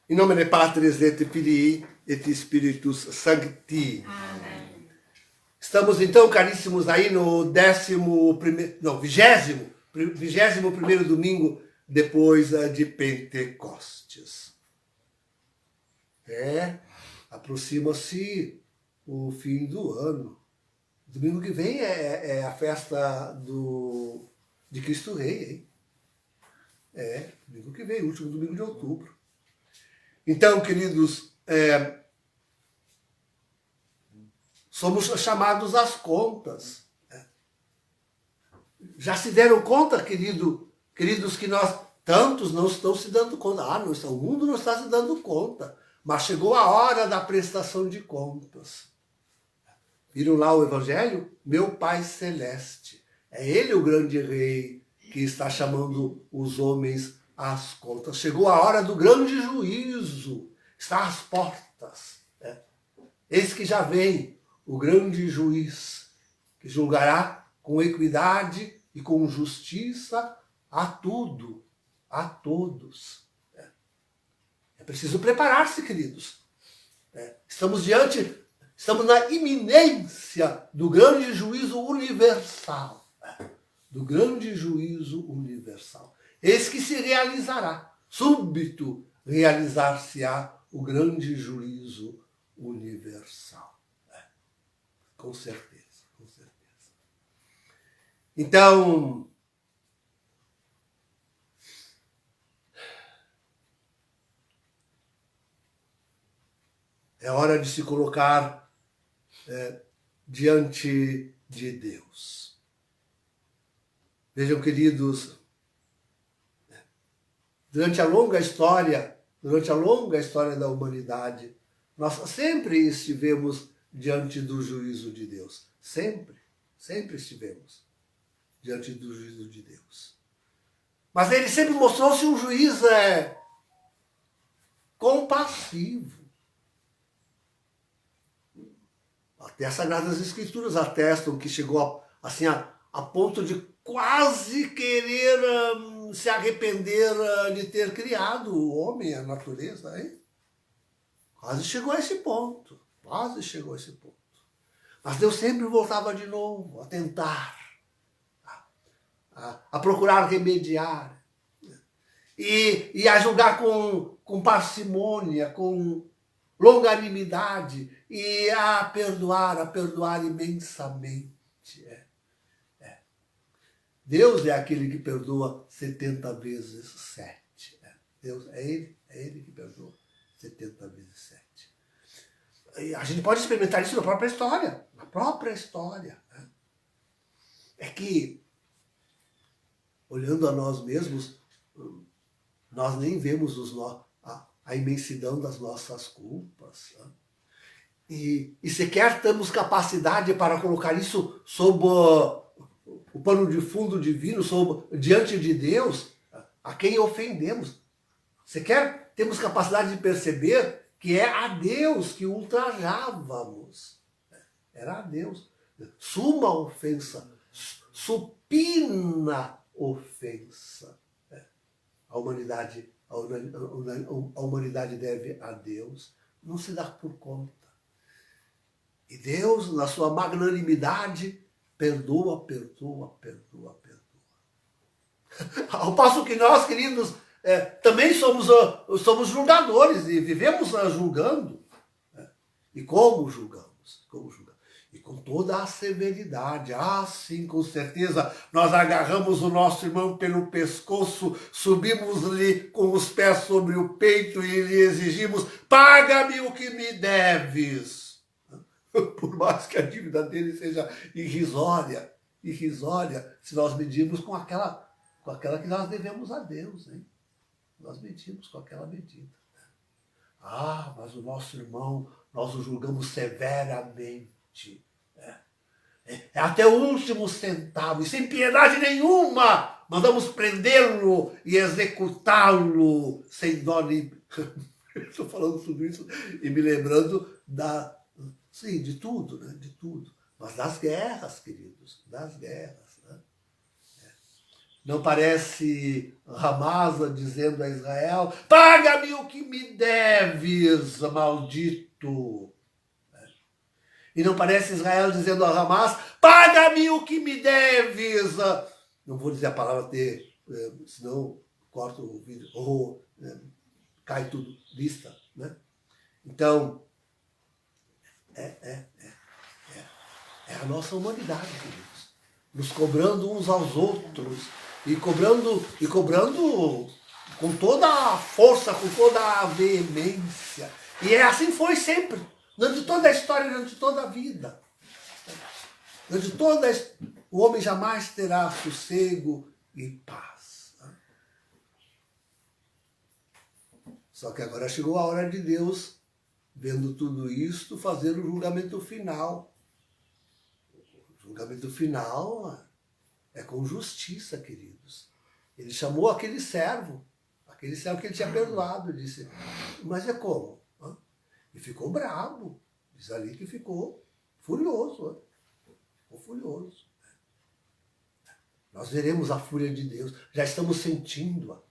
In nomine Patris et Filii et Spiritus Sancti. Amém. Estamos então, caríssimos, aí no 21º domingo depois de Pentecostes. Aproxima-se o fim do ano. Domingo que vem é a festa de Cristo Rei, hein? Domingo que vem, último domingo de outubro. Então, queridos, somos chamados às contas. Já se deram conta, queridos, que tantos não estão se dando conta. O mundo não está se dando conta. Mas chegou a hora da prestação de contas. Viram lá o Evangelho? Meu Pai Celeste. É Ele o grande Rei que está chamando os homens às contas. Chegou a hora do grande juízo. Está às portas. Eis que já vem o grande juiz, que julgará com equidade e com justiça a tudo, a todos. É preciso preparar-se, queridos. Estamos na iminência do grande juízo universal. Do grande juízo universal. Eis que se realizará, súbito realizar-se-á o grande juízo universal. Com certeza, com certeza. Então, é hora de se colocar diante de Deus. Vejam, queridos, durante a longa história da humanidade, nós sempre estivemos diante do juízo de Deus. Sempre estivemos diante do juízo de Deus. Mas ele sempre mostrou-se um juiz compassivo. Até as Sagradas Escrituras atestam que chegou assim a ponto de quase querer se arrepender de ter criado o homem, a natureza, hein? Quase chegou a esse ponto. Mas Deus sempre voltava de novo a tentar, a procurar remediar e a julgar com parcimônia, com longanimidade e a perdoar imensamente. Deus é aquele que perdoa 70 vezes 7. Deus é Ele que perdoa 70 vezes 7. E a gente pode experimentar isso na própria história. É que, olhando a nós mesmos, nós nem vemos a imensidão das nossas culpas. E sequer temos capacidade para colocar isso sob o pano de fundo divino, diante de Deus, a quem ofendemos. Sequer temos capacidade de perceber que é a Deus que ultrajávamos. Era a Deus. Suma ofensa, supina ofensa. A humanidade deve a Deus, não se dá por conta. E Deus, na sua magnanimidade, perdoa. Ao passo que nós, queridos, também somos julgadores e vivemos julgando. E como julgamos? E com toda a severidade. Sim, com certeza, nós agarramos o nosso irmão pelo pescoço, subimos-lhe com os pés sobre o peito e lhe exigimos: paga-me o que me deves. Por mais que a dívida dele seja irrisória, se nós medirmos com aquela que nós devemos a Deus, hein? Nós medimos com aquela medida. Mas o nosso irmão, nós o julgamos severamente. Até o último centavo, e sem piedade nenhuma, mandamos prendê-lo e executá-lo sem dó nem... Estou falando tudo isso e me lembrando de tudo, né? De tudo. Mas das guerras, queridos, das guerras. Né? Não parece Hamas dizendo a Israel: paga-me o que me deves, maldito. E não parece Israel dizendo a Hamas: paga-me o que me deves. Não vou dizer a palavra ter, senão corto o vídeo, ou cai tudo, lista. Né? Então, é a nossa humanidade, queridos, nos cobrando uns aos outros, e cobrando com toda a força, com toda a veemência. E assim foi sempre, durante toda a história, durante toda a vida. Durante toda o homem jamais terá sossego e paz. Só que agora chegou a hora de Deus, vendo tudo isto, fazer o julgamento final. O julgamento final é com justiça, queridos. Ele chamou aquele servo que ele tinha perdoado, disse: mas é como? E ficou bravo. Diz ali que ficou furioso. Ficou furioso. Nós veremos a fúria de Deus. Já estamos sentindo-a.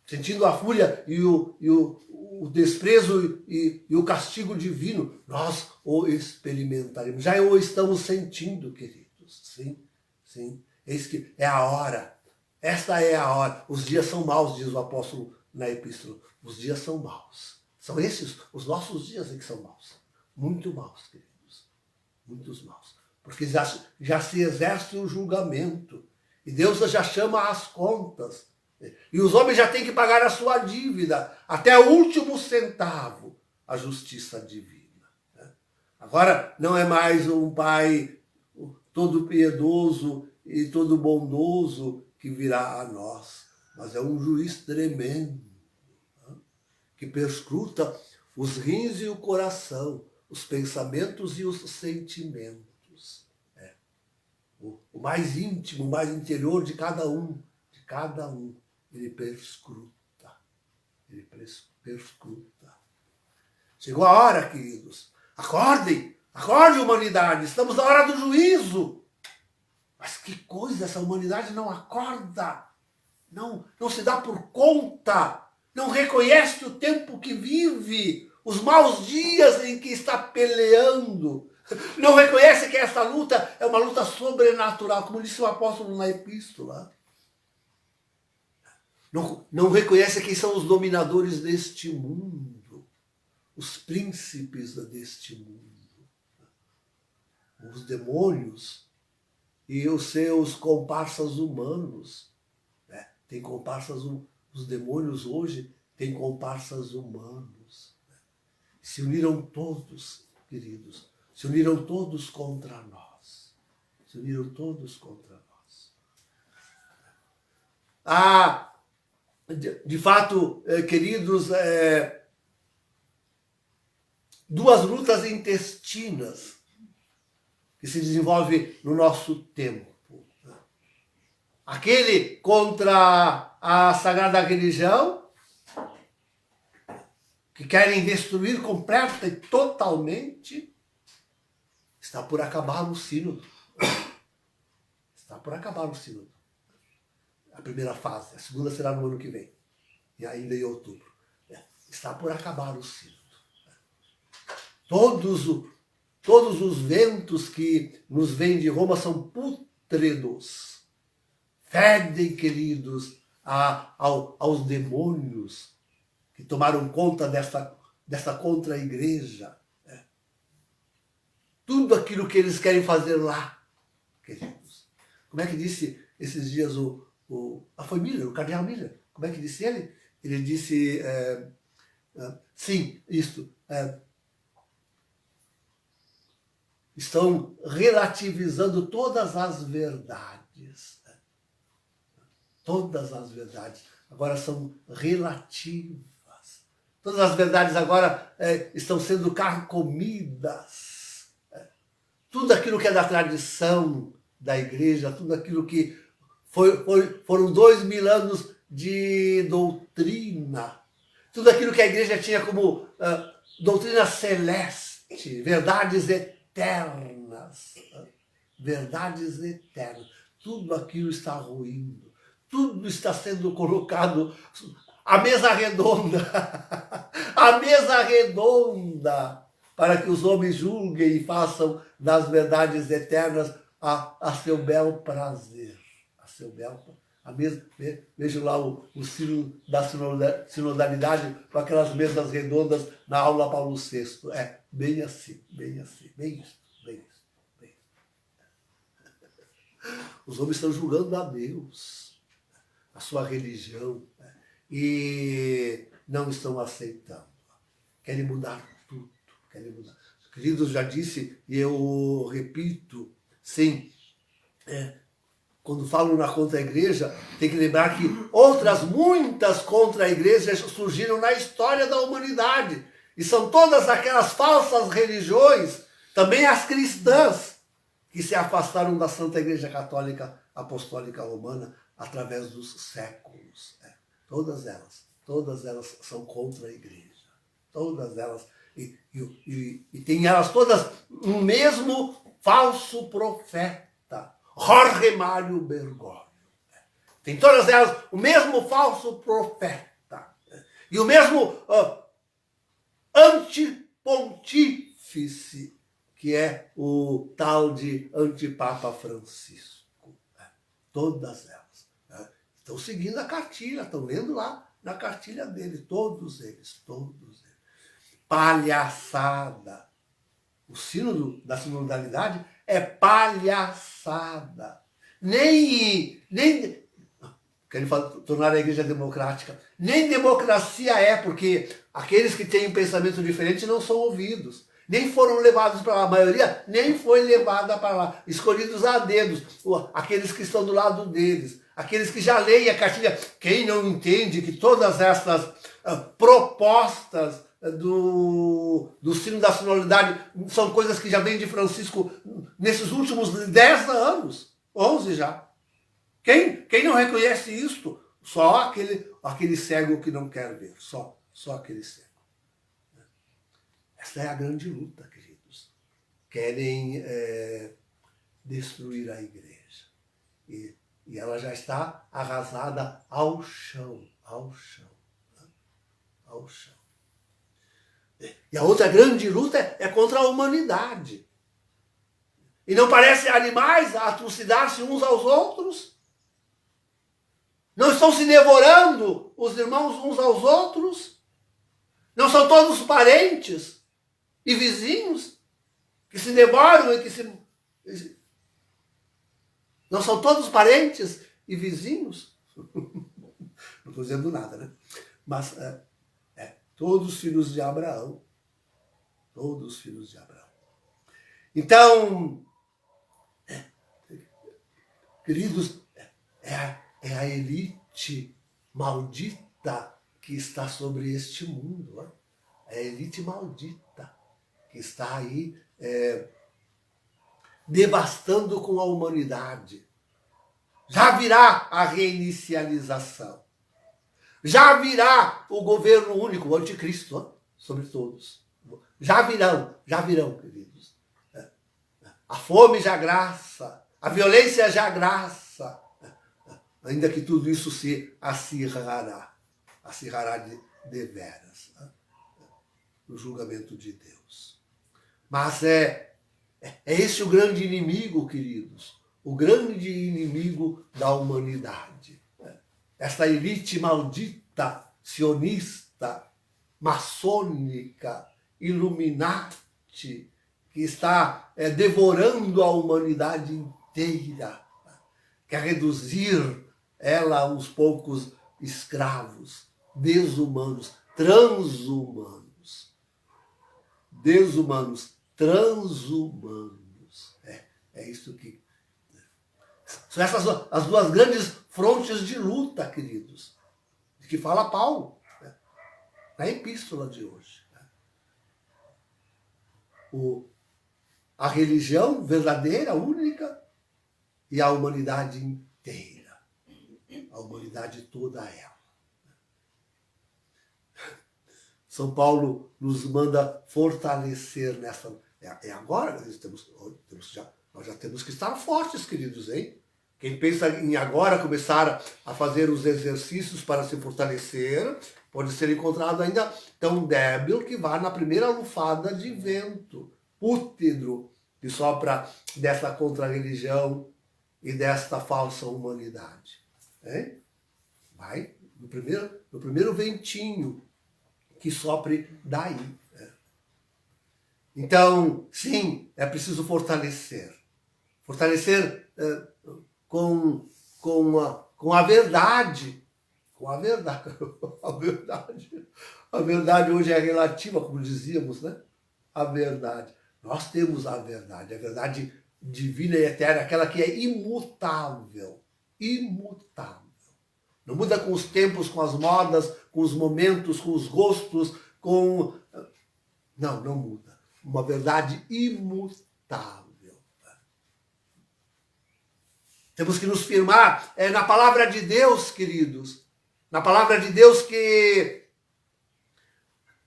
Sentindo a fúria e o desprezo e o castigo divino. Nós o experimentaremos. Já o estamos sentindo, queridos. Sim, sim. Eis que é a hora. Esta é a hora. Os dias são maus, diz o apóstolo na epístola. Os dias são maus. São esses os nossos dias que são maus. Muito maus, queridos. Muitos maus. Porque já se exerce o julgamento. E Deus já chama as contas. E os homens já têm que pagar a sua dívida. Até o último centavo. A justiça divina. Agora não é mais um pai todo piedoso e todo bondoso que virá a nós. Mas é um juiz tremendo. Que perscruta os rins e o coração, os pensamentos e os sentimentos. O mais íntimo, o mais interior de cada um. Ele perscruta. Ele perscruta. Chegou a hora, queridos. Acordem! Acorde, humanidade! Estamos na hora do juízo! Mas que coisa, essa humanidade não acorda! Não se dá por conta! Não reconhece o tempo que vive, os maus dias em que está peleando. Não reconhece que essa luta é uma luta sobrenatural, como disse o apóstolo na epístola. Não reconhece quem são os dominadores deste mundo, os príncipes deste mundo, os demônios e os seus comparsas humanos. Tem comparsas humanos. Os demônios hoje têm comparsas humanos. Se uniram todos, queridos. Se uniram todos contra nós. Se uniram todos contra nós. De fato, queridos, duas lutas intestinas que se desenvolvem no nosso tempo. Aquele contra a sagrada religião, que querem destruir completa e totalmente, está por acabar o sínodo. Está por acabar o sínodo. A primeira fase, a segunda será no ano que vem, e ainda em outubro. Está por acabar o sínodo. Todos os ventos que nos vêm de Roma são pútridos. Fedem, queridos, aos demônios que tomaram conta dessa contra-igreja. Tudo aquilo que eles querem fazer lá, queridos. Como é que disse esses dias foi Miller, o cardeal Miller? Como é que disse ele? Ele disse, sim, isto, estão relativizando todas as verdades. Todas as verdades agora são relativas. Todas as verdades agora estão sendo carcomidas. Tudo aquilo que é da tradição da igreja, tudo aquilo que foram 2000 anos de doutrina, tudo aquilo que a igreja tinha como doutrina celeste, verdades eternas. Verdades eternas. tudo aquilo está ruindo, tudo está sendo colocado, a mesa redonda, a mesa redonda, para que os homens julguem e façam das verdades eternas a seu bel prazer, a seu bel prazer. Vejo lá o sino da sinodalidade com aquelas mesas redondas na aula Paulo VI. É bem assim, bem assim, bem isso, bem isso, bem isso. Os homens estão julgando a Deus, a sua religião, e não estão aceitando. Querem mudar tudo, querem mudar. Queridos, já disse, e eu repito, sim, quando falam na contra-igreja, tem que lembrar que outras muitas contra-igrejas surgiram na história da humanidade. E são todas aquelas falsas religiões, também as cristãs, que se afastaram da Santa Igreja Católica Apostólica Romana através dos séculos. Todas elas são contra a igreja. Todas elas. E tem elas todas um mesmo falso profeta. Jorge Mário Bergoglio. Tem todas elas o mesmo falso profeta. E o mesmo antipontífice, que é o tal de antipapa Francisco. Todas elas. Estão seguindo a cartilha, estão lendo lá na cartilha dele. Todos eles. Palhaçada. O sínodo da sinodalidade é palhaçada. Nem querem tornar a igreja democrática. Nem democracia é, porque aqueles que têm um pensamento diferente não são ouvidos. Nem foram levados para lá. A maioria nem foi levada para lá. Escolhidos a dedos. Aqueles que estão do lado deles. Aqueles que já leem a cartilha. Quem não entende que todas essas propostas do sino da sinodalidade são coisas que já vêm de Francisco nesses últimos 10 anos, 11 já. Quem não reconhece isto? Só aquele cego que não quer ver, só aquele cego. Essa é a grande luta, queridos. Querem destruir a igreja. E ela já está arrasada ao chão. E a outra grande luta é contra a humanidade. E não parecem animais a atrocidar-se uns aos outros? Não estão se devorando os irmãos uns aos outros? Não são todos parentes e vizinhos que se devoram e que se... Não são todos parentes e vizinhos? Não estou dizendo nada, né? Mas... todos filhos de Abraão. Todos filhos de Abraão. Então, queridos, é a elite maldita que está sobre este mundo. É a elite maldita que está aí devastando com a humanidade. Já virá a reinicialização. Já virá o governo único, o anticristo, sobre todos. Já virão, queridos. A fome já graça, a violência já graça. Ainda que tudo isso se acirrará de veras, no julgamento de Deus. Mas é esse o grande inimigo, queridos, o grande inimigo da humanidade. Essa elite maldita, sionista, maçônica, Illuminati, que está devorando a humanidade inteira, quer reduzir ela a uns poucos escravos, desumanos, transumanos. É isso que... São essas as duas grandes frontes de luta, queridos, de que fala Paulo, na epístola de hoje. A religião verdadeira, única, e a humanidade inteira. A humanidade toda ela. São Paulo nos manda fortalecer nessa... É agora, nós já temos que estar fortes, queridos, hein? Quem pensa em agora começar a fazer os exercícios para se fortalecer, pode ser encontrado ainda tão débil que vá na primeira lufada de vento útedro que sopra dessa contra-religião e desta falsa humanidade. Hein? Vai no primeiro ventinho que sopre daí. Né? Então, sim, é preciso fortalecer. Fortalecer com a verdade. Com a verdade. A verdade hoje é relativa, como dizíamos, né? A verdade. Nós temos a verdade divina e eterna, aquela que é imutável. Imutável. Não muda com os tempos, com as modas, com os momentos, com os gostos, com... Não muda. Uma verdade imutável. Temos que nos firmar na palavra de Deus, queridos. Na palavra de Deus que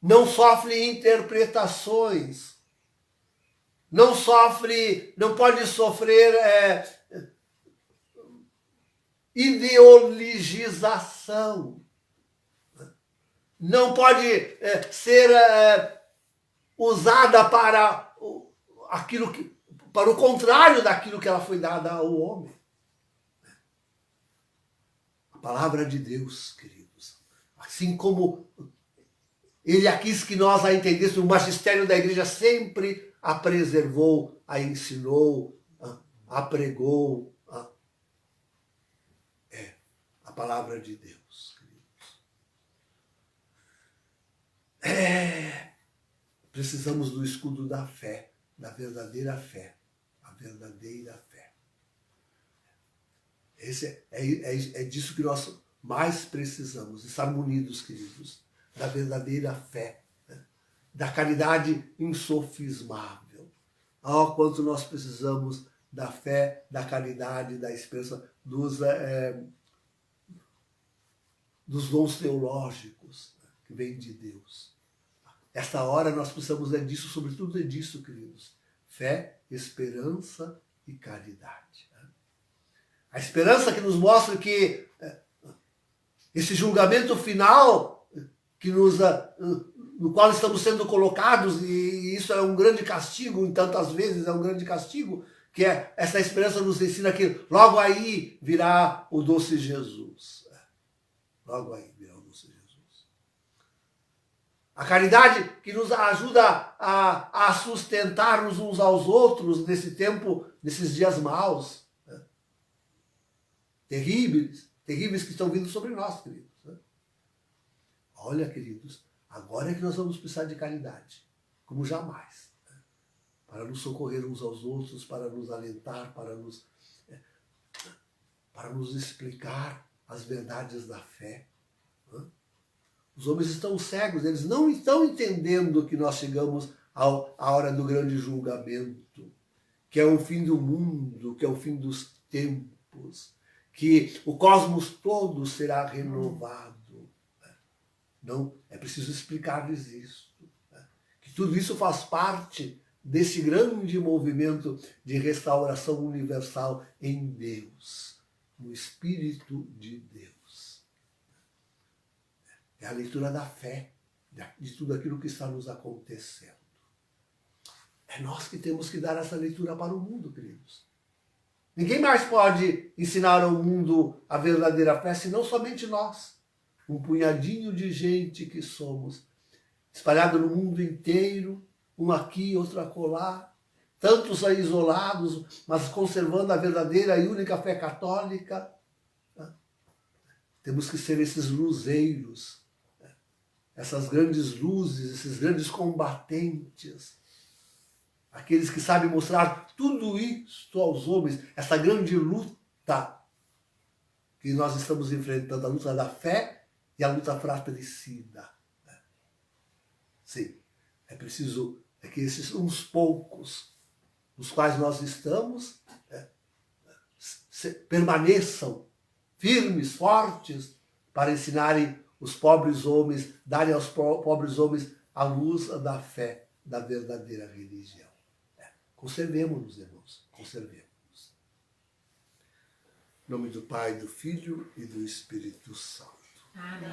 não sofre interpretações. Não pode sofrer ideologização. Não pode ser usada para o contrário daquilo que ela foi dada ao homem. A palavra de Deus, queridos, assim como ele quis que nós a entendêssemos, o magistério da igreja sempre a preservou, a ensinou, a pregou. A palavra de Deus, queridos. Precisamos do escudo da fé, da verdadeira fé. A verdadeira fé. É disso que nós mais precisamos, estar unidos, queridos, da verdadeira fé, né? Da caridade insofismável. Quanto nós precisamos da fé, da caridade, da esperança, dos dons teológicos, né, que vêm de Deus. Esta hora nós precisamos disso, sobretudo disso, queridos. Fé, esperança e caridade. A esperança que nos mostra que esse julgamento final no qual estamos sendo colocados, e isso é um grande castigo, em tantas vezes é um grande castigo, que essa esperança nos ensina que logo aí virá o doce Jesus. Logo aí virá o doce Jesus. A caridade que nos ajuda a sustentar-nos uns aos outros nesse tempo, nesses dias maus. Terríveis que estão vindo sobre nós, queridos. Olha, queridos, agora é que nós vamos precisar de caridade, como jamais. Para nos socorrer uns aos outros, para nos alentar, para nos explicar as verdades da fé. Os homens estão cegos, eles não estão entendendo que nós chegamos à hora do grande julgamento, que é o fim do mundo, que é o fim dos tempos, que o cosmos todo será renovado. Não, é preciso explicar-lhes isso. Que tudo isso faz parte desse grande movimento de restauração universal em Deus, no Espírito de Deus. É a leitura da fé, de tudo aquilo que está nos acontecendo. É nós que temos que dar essa leitura para o mundo, queridos. Ninguém mais pode ensinar ao mundo a verdadeira fé, senão somente nós. Um punhadinho de gente que somos, espalhado no mundo inteiro, um aqui, outro acolá, tantos aí isolados, mas conservando a verdadeira e única fé católica. Temos que ser esses luzeiros, essas grandes luzes, esses grandes combatentes, aqueles que sabem mostrar tudo isso aos homens, essa grande luta que nós estamos enfrentando, a luta da fé e a luta fratricida. Sim, é preciso que esses uns poucos, nos quais nós estamos, permaneçam firmes, fortes, para ensinarem os pobres homens, darem aos pobres homens a luz da fé, da verdadeira religião. Conservemos-nos, irmãos, conservemos. Em nome do Pai, do Filho e do Espírito Santo. Amém.